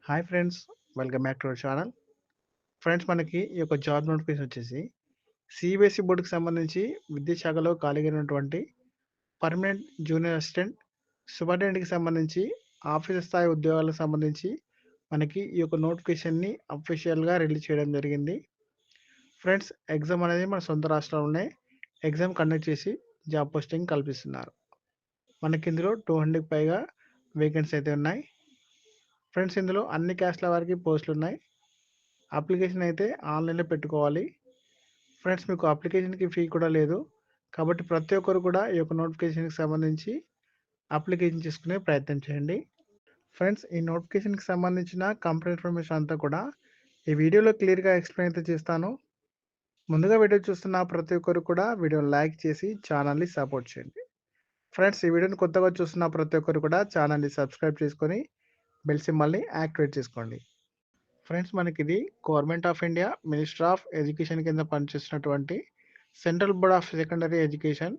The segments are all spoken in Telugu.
Hi friends, welcome back to our channel. Friends, మనకి ఈ యొక్క జాబ్ నోటిఫికేషన్ వచ్చేసి సిబిఎస్ఈ బోర్డుకి సంబంధించి విద్యాశాఖలో ఖాళీగా ఉన్నటువంటి పర్మనెంట్ జూనియర్ అసిస్టెంట్ సూపరింటెండెంట్కి సంబంధించి ఆఫీస్ స్థాయి ఉద్యోగాలకు సంబంధించి మనకి ఈ యొక్క నోటిఫికేషన్ని అఫీషియల్గా రిలీజ్ చేయడం జరిగింది. ఫ్రెండ్స్, ఎగ్జామ్ అనేది మన సొంత రాష్ట్రంలోనే ఎగ్జామ్ కండక్ట్ చేసి జాబ్ పోస్టింగ్ కల్పిస్తున్నారు. మనకి ఇందులో 200కి పైగా వేకెన్సీ అయితే ఉన్నాయి. ఫ్రెండ్స్, ఇందులో అన్ని క్యాస్ట్ల వారికి పోస్టులు ఉన్నాయి. అప్లికేషన్ అయితే ఆన్లైన్లో పెట్టుకోవాలి. ఫ్రెండ్స్, మీకు అప్లికేషన్కి ఫీ కూడా లేదు. కాబట్టి ప్రతి ఒక్కరు కూడా ఈ యొక్క నోటిఫికేషన్కి సంబంధించి అప్లికేషన్ చేసుకునే ప్రయత్నం చేయండి. ఫ్రెండ్స్, ఈ నోటిఫికేషన్కి సంబంధించిన కంప్లీట్ ఇన్ఫర్మేషన్ అంతా కూడా ఈ వీడియోలో క్లియర్గా ఎక్స్ప్లెయిన్ అయితే చేస్తాను. ముందుగా వీడియో చూస్తున్న ప్రతి ఒక్కరు కూడా వీడియోని లైక్ చేసి ఛానల్ని సపోర్ట్ చేయండి. ఫ్రెండ్స్, ఈ వీడియోని కొత్తగా చూస్తున్న ప్రతి ఒక్కరు కూడా ఛానల్ని సబ్స్క్రైబ్ చేసుకొని బెల్ సింబల్ని యాక్టివేట్ చేసుకోండి. ఫ్రెండ్స్, మనకి ఇది government of India minister of education కింద పనిచేస్తున్నటువంటి central board of secondary education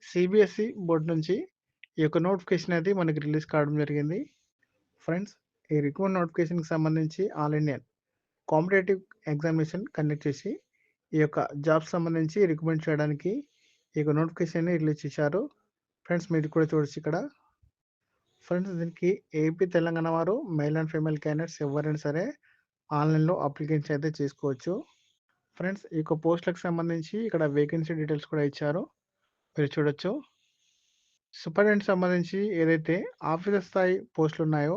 CBSE board నుంచి ఈ యొక్క నోటిఫికేషన్ అనేది మనకి రిలీజ్ కావడం జరిగింది. ఫ్రెండ్స్, ఈ రిక్రూట్మెంట్ నోటిఫికేషన్కి సంబంధించి all Indian competitive examination conduct చేసి ఈ యొక్క జాబ్ సంబంధించి రిక్రూట్మెంట్ చేయడానికి ఈ యొక్క నోటిఫికేషన్ని రిలీజ్ చేశారు. ఫ్రెండ్స్, మీరు కూడా చూడొచ్చు ఇక్కడ. ఫ్రెండ్స్, దీనికి ఏపీ తెలంగాణ వారు మేల్ అండ్ ఫీమేల్ క్యాండిడేట్స్ ఎవరైనా సరే ఆన్లైన్లో అప్లికేషన్ అయితే చేసుకోవచ్చు. ఫ్రెండ్స్, ఈ యొక్క పోస్టులకు సంబంధించి ఇక్కడ వేకెన్సీ డీటెయిల్స్ కూడా ఇచ్చారు, మీరు చూడొచ్చు. సూపరింటెండెంట్ సంబంధించి ఏదైతే ఆఫీసర్ స్థాయి పోస్టులు ఉన్నాయో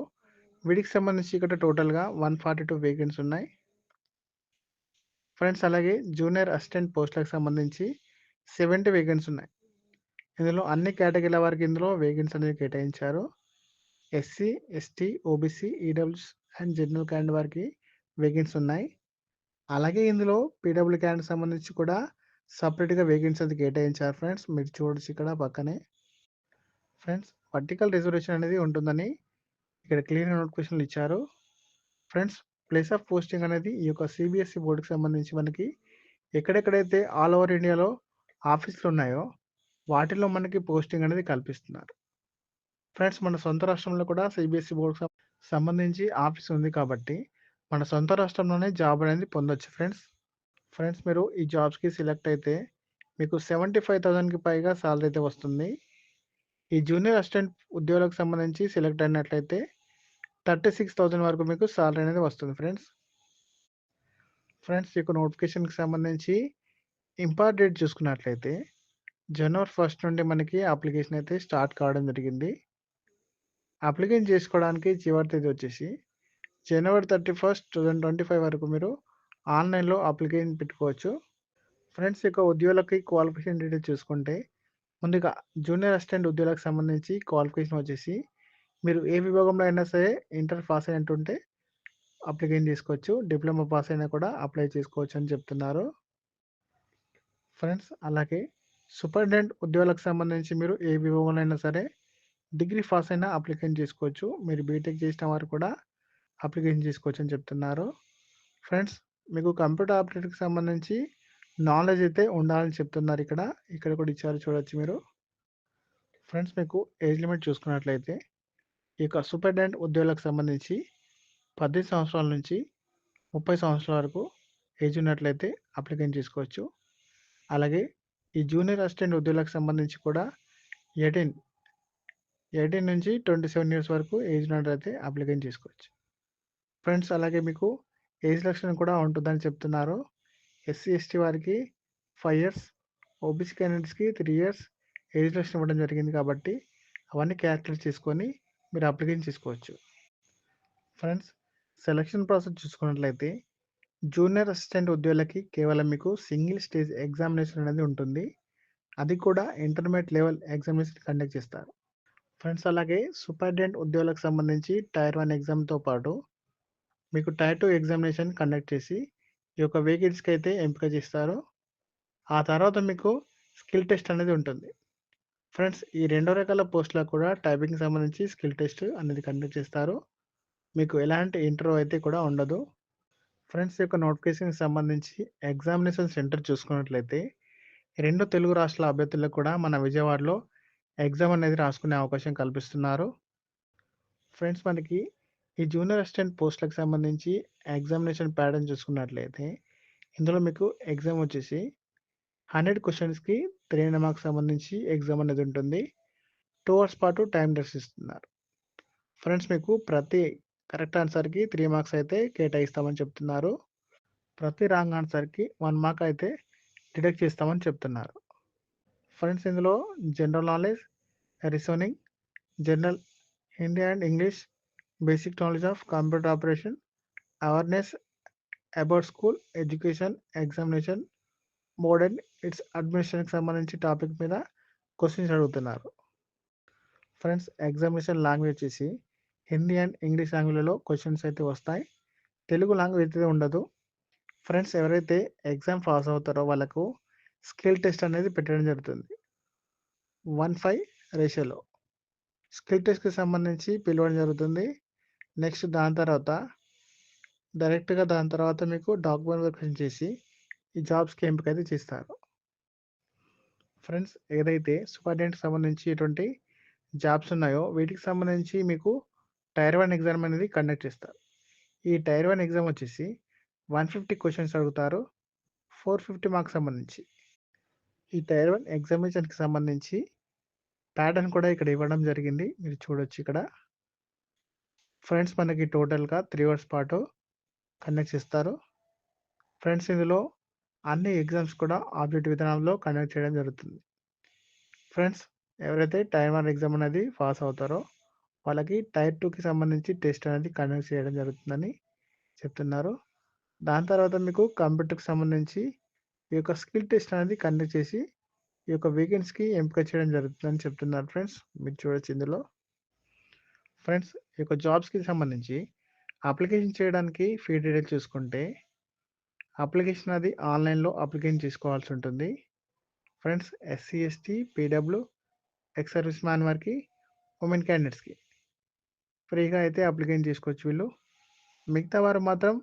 వీటికి సంబంధించి ఇక్కడ టోటల్గా 142 వేకెన్సీ ఉన్నాయి. ఫ్రెండ్స్, అలాగే జూనియర్ అసిస్టెంట్ పోస్టులకు సంబంధించి 70 వేకెన్సీ ఉన్నాయి. ఇందులో అన్ని కేటగిరీల వారికి ఇందులో వేకెన్సీ అనేది కేటాయించారు. SC, ST, OBC, EWS and general candidate వారికి వేకెన్సీ ఉన్నాయి. అలాగే ఇందులో పీడబ్ల్యూ క్యాండిడేట్ సంబంధించి కూడా సపరేట్గా వేకెన్సీ అది కేటాయించారు. ఫ్రెండ్స్, మీరు చూడొచ్చు ఇక్కడ పక్కనే. ఫ్రెండ్స్, వర్టికల్ రిజర్వేషన్ అనేది ఉంటుందని ఇక్కడ క్లియర్ నోటిఫికేషన్లు ఇచ్చారు. ఫ్రెండ్స్, ప్లేస్ ఆఫ్ పోస్టింగ్ అనేది ఈ యొక్క సిబిఎస్ఈ బోర్డుకి సంబంధించి మనకి ఎక్కడెక్కడైతే ఆల్ ఓవర్ ఇండియాలో ఆఫీసులు ఉన్నాయో వాటిలో మనకి పోస్టింగ్ అనేది కల్పిస్తున్నారు. ఫ్రెండ్స్, మన సొంత రాష్ట్రంలో కూడా సిబిఎస్ఈ బోర్డుకి సంబంధించి ఆఫీస్ ఉంది కాబట్టి మన సొంత రాష్ట్రంలోనే జాబ్ అనేది పొందొచ్చు. ఫ్రెండ్స్, మీరు ఈ జాబ్స్కి సెలెక్ట్ అయితే మీకు 75,000కి పైగా సాలరీ అయితే వస్తుంది. ఈ జూనియర్ అసిస్టెంట్ ఉద్యోగులకు సంబంధించి సెలెక్ట్ అయినట్లయితే 36,000 వరకు మీకు సాలరీ అనేది వస్తుంది. ఫ్రెండ్స్, ఈ యొక్క నోటిఫికేషన్కి సంబంధించి ఇంపార్ట్ డేట్ చూసుకున్నట్లయితే జనవరి 1 నుండి మనకి అప్లికేషన్ అయితే స్టార్ట్ కావడం జరిగింది. అప్లికేషన్ చేసుకోవడానికి చివరి తేదీ వచ్చేసి జనవరి 31, 2025 వరకు మీరు ఆన్లైన్లో అప్లికేషన్ పెట్టుకోవచ్చు. ఫ్రెండ్స్, ఈ యొక్క ఉద్యోగులకి క్వాలిఫికేషన్ డీటెయిల్స్ చూసుకుంటే ముందుగా జూనియర్ అసిస్టెంట్ ఉద్యోగులకు సంబంధించి క్వాలిఫికేషన్ వచ్చేసి మీరు ఏ విభాగంలో అయినా సరే ఇంటర్ పాస్ అయినట్టుంటే అప్లికేషన్ చేసుకోవచ్చు. డిప్లొమా పాస్ అయినా కూడా అప్లై చేసుకోవచ్చు అని చెప్తున్నారు. ఫ్రెండ్స్, అలాగే సూపరింటెండెంట్ ఉద్యోగులకు సంబంధించి మీరు ఏ విభాగంలో అయినా సరే డిగ్రీ పాస్ అయినా అప్లికేషన్ చేసుకోవచ్చు. మీరు బీటెక్ చేసిన వారు కూడా అప్లికేషన్ చేసుకోవచ్చు అని చెప్తున్నారు. ఫ్రెండ్స్, మీకు కంప్యూటర్ ఆపరేటర్కి సంబంధించి నాలెడ్జ్ అయితే ఉండాలని చెప్తున్నారు. ఇక్కడ కూడా ఇచ్చారు, చూడొచ్చు మీరు. ఫ్రెండ్స్, మీకు ఏజ్ లిమిట్ చూసుకున్నట్లయితే ఈ యొక్క సూపరింటెండెంట్ ఉద్యోగులకు సంబంధించి 18 సంవత్సరాల నుంచి 30 సంవత్సరాల వరకు ఏజ్ ఉన్నట్లయితే అప్లికేషన్ చేసుకోవచ్చు. అలాగే ఈ జూనియర్ అసిస్టెంట్ ఉద్యోగులకు సంబంధించి కూడా 18 నుంచి 27 ఇయర్స్ వరకు ఏజ్ ఉన్నట్లయితే అప్లికేషన్ చేసుకోవచ్చు. ఫ్రెండ్స్, అలాగే మీకు ఏజ్ రిలాక్సేషన్ కూడా ఉంటుందని చెప్తున్నారు. ఎస్సీ, ఎస్టీ వారికి 5 ఇయర్స్, ఓబీసీ క్యాండిడేట్స్కి 3 ఇయర్స్ ఏజ్ రిలాక్సేషన్ ఇవ్వడం జరిగింది కాబట్టి అవన్నీ క్యాల్కులేట్ చేసుకొని మీరు అప్లికేషన్ చేసుకోవచ్చు. ఫ్రెండ్స్, సెలక్షన్ ప్రాసెస్ చూసుకున్నట్లయితే జూనియర్ అసిస్టెంట్ ఉద్యోగులకి కేవలం మీకు సింగిల్ స్టేజ్ ఎగ్జామినేషన్ అనేది ఉంటుంది. అది కూడా ఇంటర్మీడియట్ లెవెల్ ఎగ్జామినేషన్ కండక్ట్ చేస్తారు. ఫ్రెండ్స్, అలాగే సూపరింటెండెంట్ ఉద్యోగులకు సంబంధించి టైర్ 1 ఎగ్జామ్తో పాటు మీకు టైర్ 2 ఎగ్జామినేషన్ కండక్ట్ చేసి ఈ యొక్క వేకెన్సీకి అయితే ఎంపిక చేస్తారు. ఆ తర్వాత మీకు స్కిల్ టెస్ట్ అనేది ఉంటుంది. ఫ్రెండ్స్, ఈ 2 రకాల పోస్టులకు కూడా టైపింగ్కి సంబంధించి స్కిల్ టెస్ట్ అనేది కండక్ట్ చేస్తారు. మీకు ఎలాంటి ఇంటర్వ్యూ అయితే కూడా ఉండదు. ఫ్రెండ్స్, యొక్క నోటిఫికేషన్కి సంబంధించి ఎగ్జామినేషన్ సెంటర్ చూసుకున్నట్లయితే 2 తెలుగు రాష్ట్రాల అభ్యర్థులకు కూడా మన విజయవాడలో ఎగ్జామ్ అనేది రాసుకునే అవకాశం కల్పిస్తున్నారు. ఫ్రెండ్స్, మనకి ఈ జూనియర్ అసిస్టెంట్ పోస్టులకు సంబంధించి ఎగ్జామినేషన్ ప్యాటర్న్ చూసుకున్నట్లయితే, ఇందులో మీకు ఎగ్జామ్ వచ్చేసి 100 క్వెషన్స్‌కి 300 మార్క్స్ సంబంధించి ఎగ్జామ్ అనేది ఉంటుంది. 2 అవర్స్ పాటు టైం ఇస్తున్నారు. ఫ్రెండ్స్ మీకు ప్రతి కరెక్ట్ ఆన్సర్‌కి 3 మార్క్స్ అయితే కేటాయిస్తామని చెప్తున్నారు. ప్రతి రాంగ్ ఆన్సర్‌కి 1 మార్క్ అయితే డిడక్ట్ చేస్తామని చెప్తున్నారు. ఫ్రెండ్స్ ఇందులో general knowledge, reasoning, general Hindi and English, basic knowledge of computer operation, awareness about school education, examination, mode and its అడ్మినిస్ట్రేషన్‌కి సంబంధించి టాపిక్ మీద క్వెషన్స్ అడుగుతున్నారు. ఫ్రెండ్స్ ఎగ్జామినేషన్ లాంగ్వేజ్ వచ్చేసి హిందీ అండ్ ఇంగ్లీష్ లాంగ్వేజ్‌లో క్వెషన్స్ అయితే వస్తాయి. తెలుగు లాంగ్వేజ్ అయితే ఉండదు. ఫ్రెండ్స్ ఎవరైతే ఎగ్జామ్ పాస్ అవుతారో వాళ్ళకు స్కిల్ టెస్ట్ అనేది పెట్టడం జరుగుతుంది. 1:5 రేషియోలో స్కిల్ టెస్ట్‌కి సంబంధించి పిలవడం జరుగుతుంది. నెక్స్ట్ దాని తర్వాత మీకు డాక్యుమెంట్ వెరిఫికేషన్ చేసి ఈ జాబ్స్‌కి ఎంపికైతే చేస్తారు. ఫ్రెండ్స్ ఏదైతే సూపరింటెండెంట్‌కి సంబంధించి ఎటువంటి జాబ్స్ ఉన్నాయో వీటికి సంబంధించి మీకు టైర్ 1 ఎగ్జామ్ అనేది కండక్ట్ చేస్తారు. ఈ టైర్ 1 ఎగ్జామ్ వచ్చేసి 150 క్వెషన్స్ అడుగుతారు. 450 మార్క్స్ సంబంధించి. ఈ టైర్ 1 ఎగ్జామినేషన్‌కి సంబంధించి ప్యాటర్న్ కూడా ఇక్కడ ఇవ్వడం జరిగింది. మీరు చూడొచ్చు ఇక్కడ. ఫ్రెండ్స్ మనకి టోటల్‌గా 3 అవర్స్ పాటు కండక్ట్ చేస్తారు. ఫ్రెండ్స్ ఇందులో అన్ని ఎగ్జామ్స్ కూడా ఆబ్జెక్టివ్ విధానంలో కండక్ట్ చేయడం జరుగుతుంది. ఫ్రెండ్స్ ఎవరైతే టైర్ 1 ఎగ్జామ్ అనేది పాస్ అవుతారో వాళ్ళకి టైర్ 2కి సంబంధించి టెస్ట్ అనేది కండక్ట్ చేయడం జరుగుతుందని చెప్తున్నారు. దాని తర్వాత మీకు కంప్యూటర్‌కి సంబంధించి ఈ యొక్క స్కిల్ టెస్ట్ అనేది కండక్ట్ చేసి ఈ యొక్క వేకెన్సీకి ఎంపిక చేయడం జరుగుతుందని చెప్తున్నారు ఫ్రెండ్స్. మీరు చూడొచ్చు ఇందులో. ఫ్రెండ్స్ ఈ యొక్క జాబ్స్‌కి సంబంధించి అప్లికేషన్ చేయడానికి ఫీ డీటెయిల్స్ చూసుకుంటే అప్లికేషన్ అది ఆన్‌లైన్‌లో అప్లికేషన్ చేసుకోవాల్సి ఉంటుంది. Friends SC, ST, PW, ex service man వారికి, ఉమెన్ క్యాండిడేట్స్‌కి ఫ్రీగా అయితే అప్లికేషన్ చేసుకోవచ్చు వీళ్ళు. మిగతా వారు మాత్రం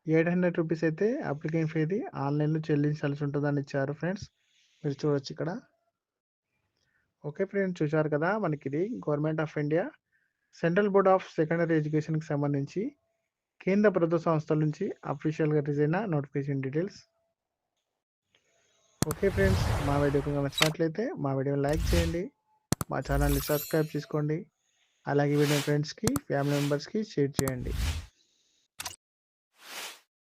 ₹800 అయితే అప్లికేషన్ ఫీది ఆన్‌లైన్‌లో చెల్లించాల్సి ఉంటుందని ఇచ్చారు ఫ్రెండ్స్. మీరు చూడొచ్చు ఇక్కడ. ఓకే ఫ్రెండ్స్ చూశారు కదా మనకిది government of India central board of secondary ఎడ్యుకేషన్‌కి సంబంధించి కేంద్ర ప్రభుత్వ సంస్థల నుంచి అఫీషియల్‌గా రిలీజ్ అయిన నోటిఫికేషన్ డీటెయిల్స్. ఓకే ఫ్రెండ్స్ మా వీడియో కనుక నచ్చినట్లయితే మా వీడియోని లైక్ చేయండి. మా ఛానల్‌ని సబ్స్క్రైబ్ చేసుకోండి. అలాగే వీడియో ఫ్రెండ్స్‌కి, ఫ్యామిలీ మెంబర్స్‌కి షేర్ చేయండి.